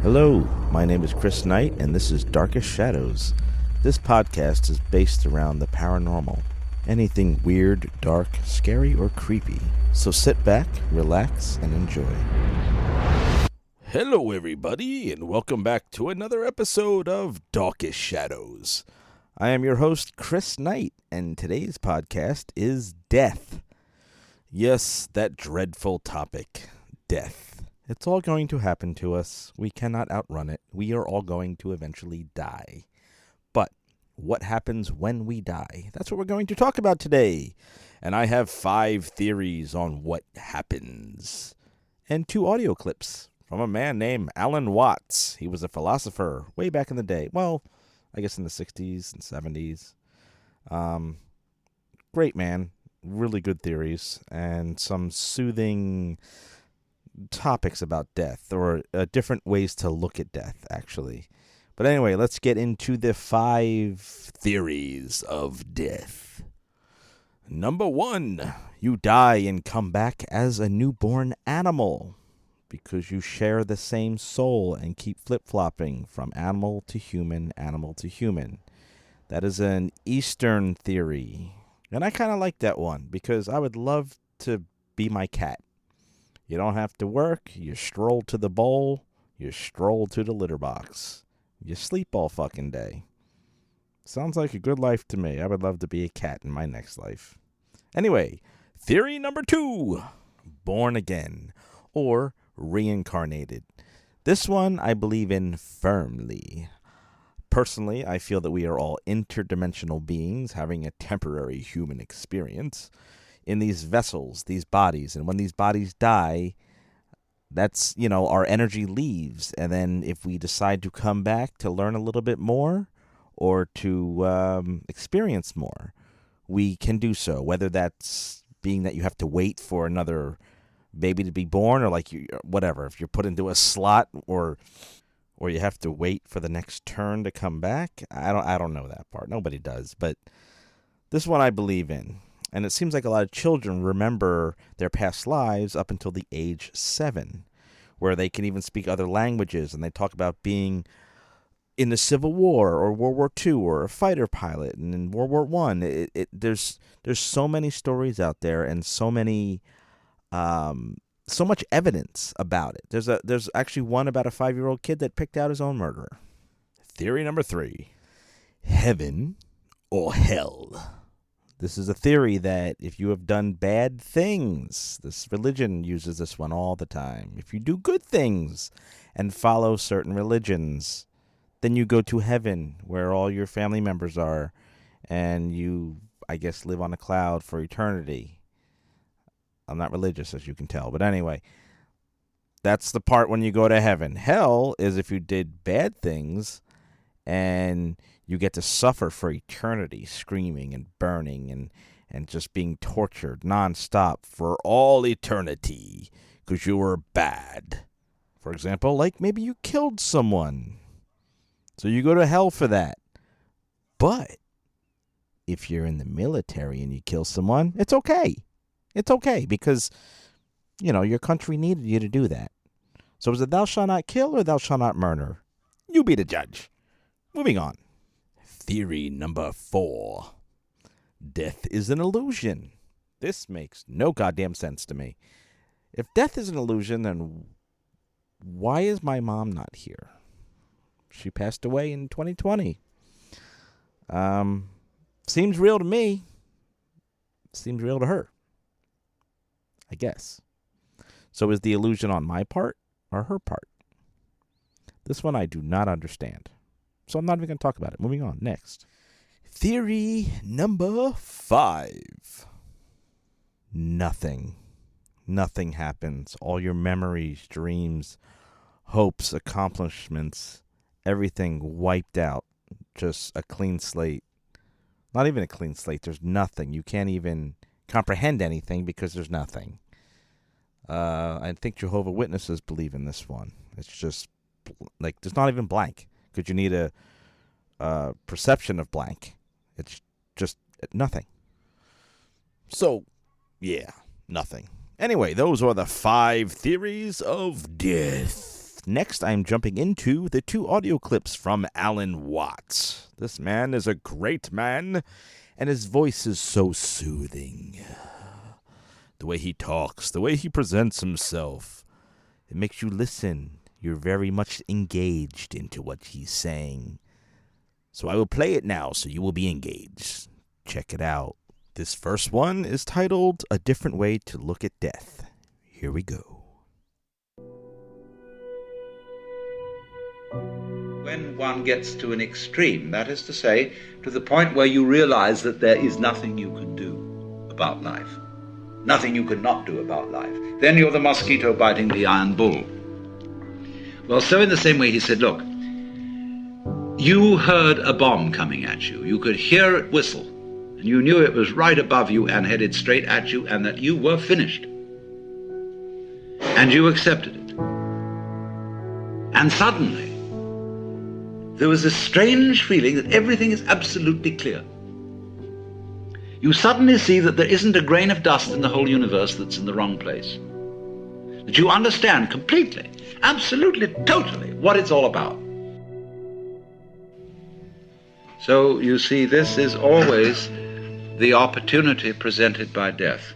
Hello, my name is Chris Knight, and this is Darkest Shadows. This podcast is based around the paranormal. Anything weird, dark, scary, or creepy. So sit back, relax, and enjoy. Hello, everybody, and welcome back to another episode of Darkest Shadows. I am your host, Chris Knight, and today's podcast is death. Yes, that dreadful topic, death. It's all going to happen to us. We cannot outrun it. We are all going to eventually die. But what happens when we die? That's what we're going to talk about today. And I have 5 theories on what happens. And 2 audio clips from a man named Alan Watts. He was a philosopher way back in the day. Well, I guess in the 60s and 70s. Great man. Really good theories. And some soothing topics about death, or different ways to look at death, actually. But anyway, let's get into the 5 theories of death. Number 1, you die and come back as a newborn animal because you share the same soul and keep flip-flopping from animal to human, animal to human. That is an Eastern theory. And I kind of like that one because I would love to be my cat. You don't have to work. You stroll to the bowl. You stroll to the litter box. You sleep all fucking day. Sounds like a good life to me. I would love to be a cat in my next life. Anyway, theory number 2. Born again or reincarnated. This one I believe in firmly. Personally, I feel that we are all interdimensional beings having a temporary human experience in these vessels, these bodies. And when these bodies die, that's, our energy leaves. And then if we decide to come back to learn a little bit more or to experience more, we can do so. Whether that's being that you have to wait for another baby to be born, or whatever. If you're put into a slot, or you have to wait for the next turn to come back. I don't know that part. Nobody does. But this one I believe in. And it seems like a lot of children remember their past lives up until the age 7, where they can even speak other languages, and they talk about being in the Civil War or World War II or a fighter pilot, and in World War I. There's so many stories out there, and so many so much evidence about it. There's actually one about a 5-year-old kid that picked out his own murderer. Theory number 3: heaven or hell. This is a theory that if you have done bad things, this religion uses this one all the time. If you do good things and follow certain religions, then you go to heaven where all your family members are, and you, I guess, live on a cloud for eternity. I'm not religious, as you can tell, but anyway, that's the part when you go to heaven. Hell is if you did bad things and you get to suffer for eternity, screaming and burning and just being tortured nonstop for all eternity because you were bad. For example, like maybe you killed someone. So you go to hell for that. But if you're in the military and you kill someone, it's okay. It's okay because, your country needed you to do that. So is it thou shalt not kill or thou shalt not murder? You be the judge. Moving on. Theory number 4. Death is an illusion. This makes no goddamn sense to me. If death is an illusion, then why is my mom not here? She passed away in 2020. Seems real to me. Seems real to her, I guess. So is the illusion on my part or her part? This one I do not understand. So I'm not even going to talk about it. Moving on. Next. Theory number 5. Nothing. Nothing happens. All your memories, dreams, hopes, accomplishments, everything wiped out. Just a clean slate. Not even a clean slate. There's nothing. You can't even comprehend anything because there's nothing. I think Jehovah's Witnesses believe in this one. It's just there's not even blank. Because you need a perception of blank. It's just nothing. So, yeah, nothing. Anyway, those are the 5 theories of death. Next, I'm jumping into the 2 audio clips from Alan Watts. This man is a great man, and his voice is so soothing. The way he talks, the way he presents himself, it makes you listen. You're very much engaged into what he's saying. So I will play it now so you will be engaged. Check it out. This first one is titled A Different Way to Look at Death. Here we go. When one gets to an extreme, that is to say, to the point where you realize that there is nothing you can do about life, nothing you can not do about life, then you're the mosquito biting the iron bull. Well, so in the same way he said, look, you heard a bomb coming at you. You could hear it whistle, and you knew it was right above you and headed straight at you, and that you were finished. And you accepted it. And suddenly, there was a strange feeling that everything is absolutely clear. You suddenly see that there isn't a grain of dust in the whole universe that's in the wrong place. That you understand completely, absolutely, totally what it's all about. So you see, this is always the opportunity presented by death.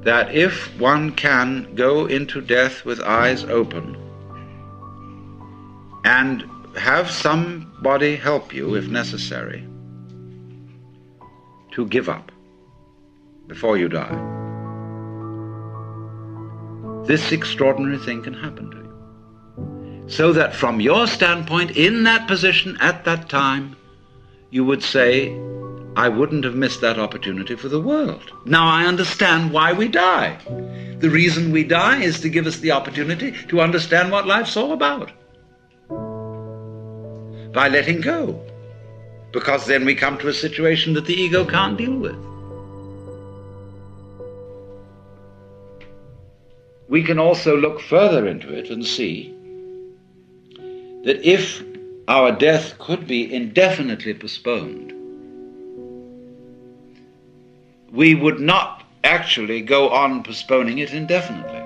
That if one can go into death with eyes open, and have somebody help you, if necessary, to give up before you die, this extraordinary thing can happen to you. So that from your standpoint, in that position, at that time, you would say, I wouldn't have missed that opportunity for the world. Now I understand why we die. The reason we die is to give us the opportunity to understand what life's all about. By letting go, because then we come to a situation that the ego can't deal with. We can also look further into it and see that if our death could be indefinitely postponed, we would not actually go on postponing it indefinitely.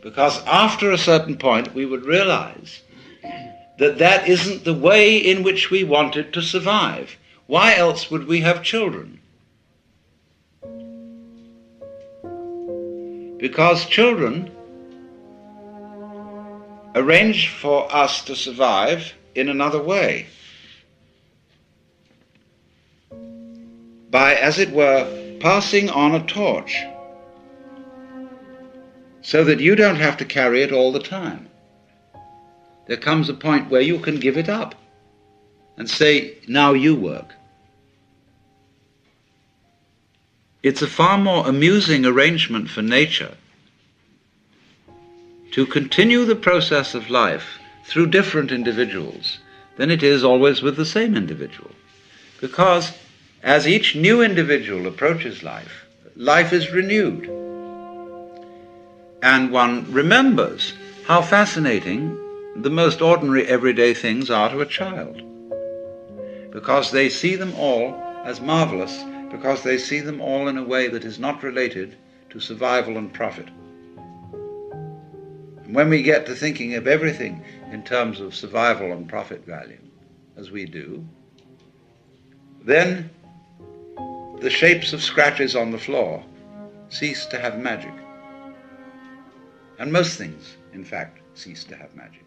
Because after a certain point we would realize that that isn't the way in which we wanted to survive. Why else would we have children? Because children arrange for us to survive in another way. By, as it were, passing on a torch, so that you don't have to carry it all the time. There comes a point where you can give it up and say, now you work. It's a far more amusing arrangement for nature to continue the process of life through different individuals than it is always with the same individual. Because as each new individual approaches life, life is renewed. And one remembers how fascinating the most ordinary everyday things are to a child, because they see them all as marvelous, because they see them all in a way that is not related to survival and profit. And when we get to thinking of everything in terms of survival and profit value, as we do, then the shapes of scratches on the floor cease to have magic. And most things, in fact, cease to have magic.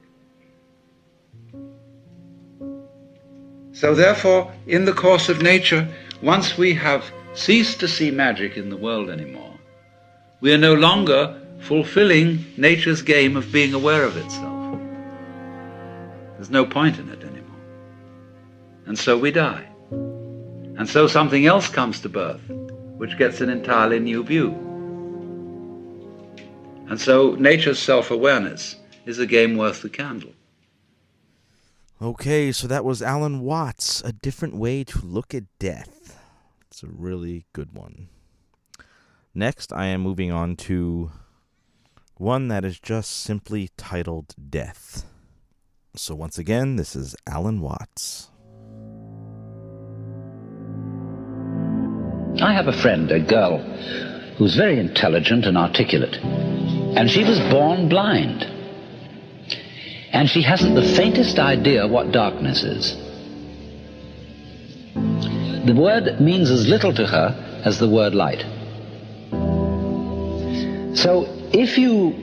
So therefore, in the course of nature, once we have ceased to see magic in the world anymore, we are no longer fulfilling nature's game of being aware of itself. There's no point in it anymore. And so we die. And so something else comes to birth, which gets an entirely new view. And so nature's self-awareness is a game worth the candle. Okay, so that was Alan Watts, A Different Way to Look at Death. It's a really good one. Next, I am moving on to one that is just simply titled Death. So once again, this is Alan Watts. I have a friend, a girl, who's very intelligent and articulate. And she was born blind. And she hasn't the faintest idea what darkness is. The word means as little to her as the word light. So if you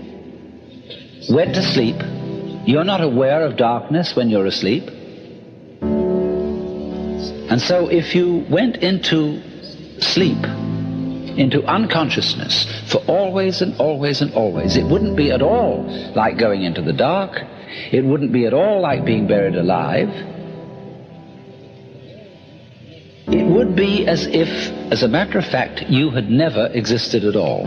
went to sleep, you're not aware of darkness when you're asleep. And so if you went into sleep, into unconsciousness for always and always and always, it wouldn't be at all like going into the dark. It wouldn't be at all like being buried alive. It would be as if, as a matter of fact, you had never existed at all.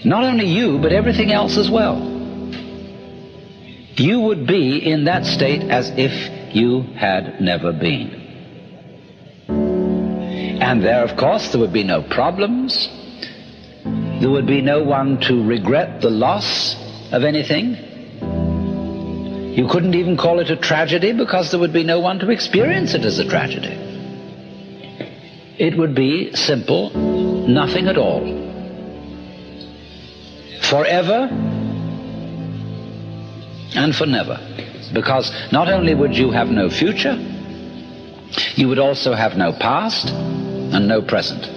Not only you, but everything else as well. You would be in that state as if you had never been. And there, of course, there would be no problems. There would be no one to regret the loss of anything. You couldn't even call it a tragedy because there would be no one to experience it as a tragedy. It would be simple, nothing at all. Forever and for never. Because not only would you have no future, you would also have no past and no present.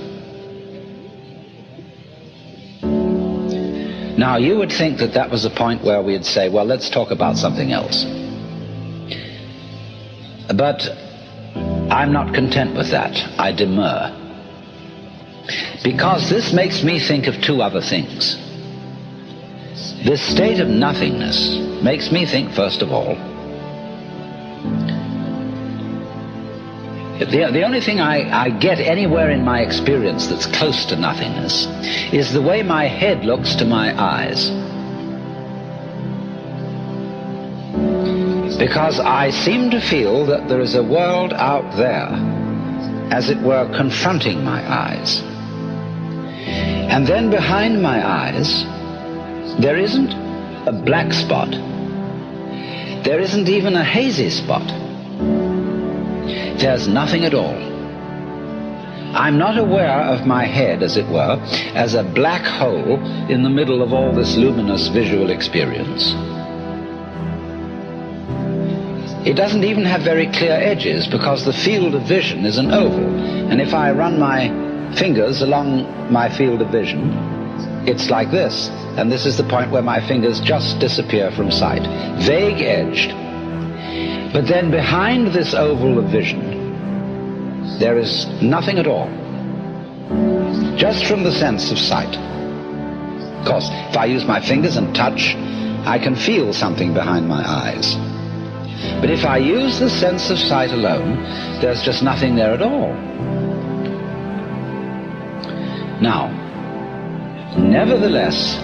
Now, you would think that that was a point where we'd say, well, let's talk about something else. But I'm not content with that. I demur. Because this makes me think of two other things. This state of nothingness makes me think, first of all, the only thing I get anywhere in my experience that's close to nothingness is the way my head looks to my eyes. Because I seem to feel that there is a world out there, as it were, confronting my eyes. And then behind my eyes, there isn't a black spot. There isn't even a hazy spot. There's nothing at all. I'm not aware of my head, as it were, as a black hole in the middle of all this luminous visual experience. It doesn't even have very clear edges because the field of vision is an oval. And if I run my fingers along my field of vision, it's like this. And this is the point where my fingers just disappear from sight, vague-edged. But then behind this oval of vision, there is nothing at all, just from the sense of sight. Of course, if I use my fingers and touch, I can feel something behind my eyes. But if I use the sense of sight alone, there's just nothing there at all. Now, nevertheless,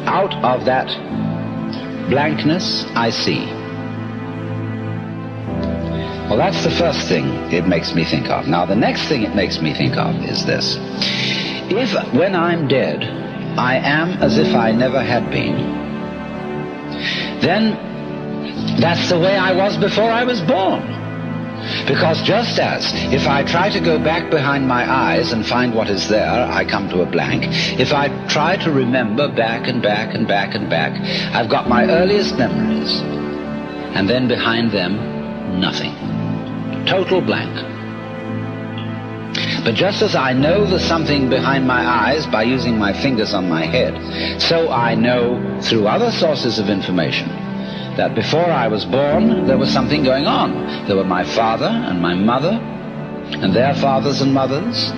out of that blankness, I see. Well, that's the first thing it makes me think of. Now, the next thing it makes me think of is this. If, when I'm dead, I am as if I never had been, then that's the way I was before I was born. Because just as if I try to go back behind my eyes and find what is there, I come to a blank. If I try to remember back and back and back and back, I've got my earliest memories. And then behind them, nothing. Total blank. But just as I know there's something behind my eyes by using my fingers on my head, so I know through other sources of information that before I was born, there was something going on. There were my father and my mother, and their fathers and mothers,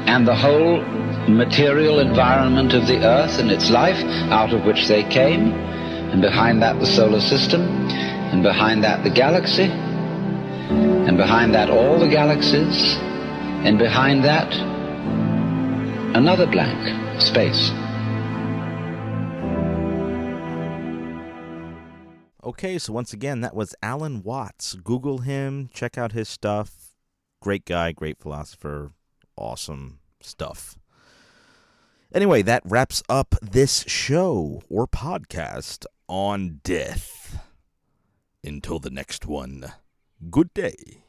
and the whole material environment of the earth and its life out of which they came, and behind that the solar system, and behind that the galaxy, and behind that all the galaxies, and behind that another blank, space. Okay, so once again, that was Alan Watts. Google him, check out his stuff. Great guy, great philosopher, awesome stuff. Anyway, that wraps up this show or podcast on death. Until the next one, good day.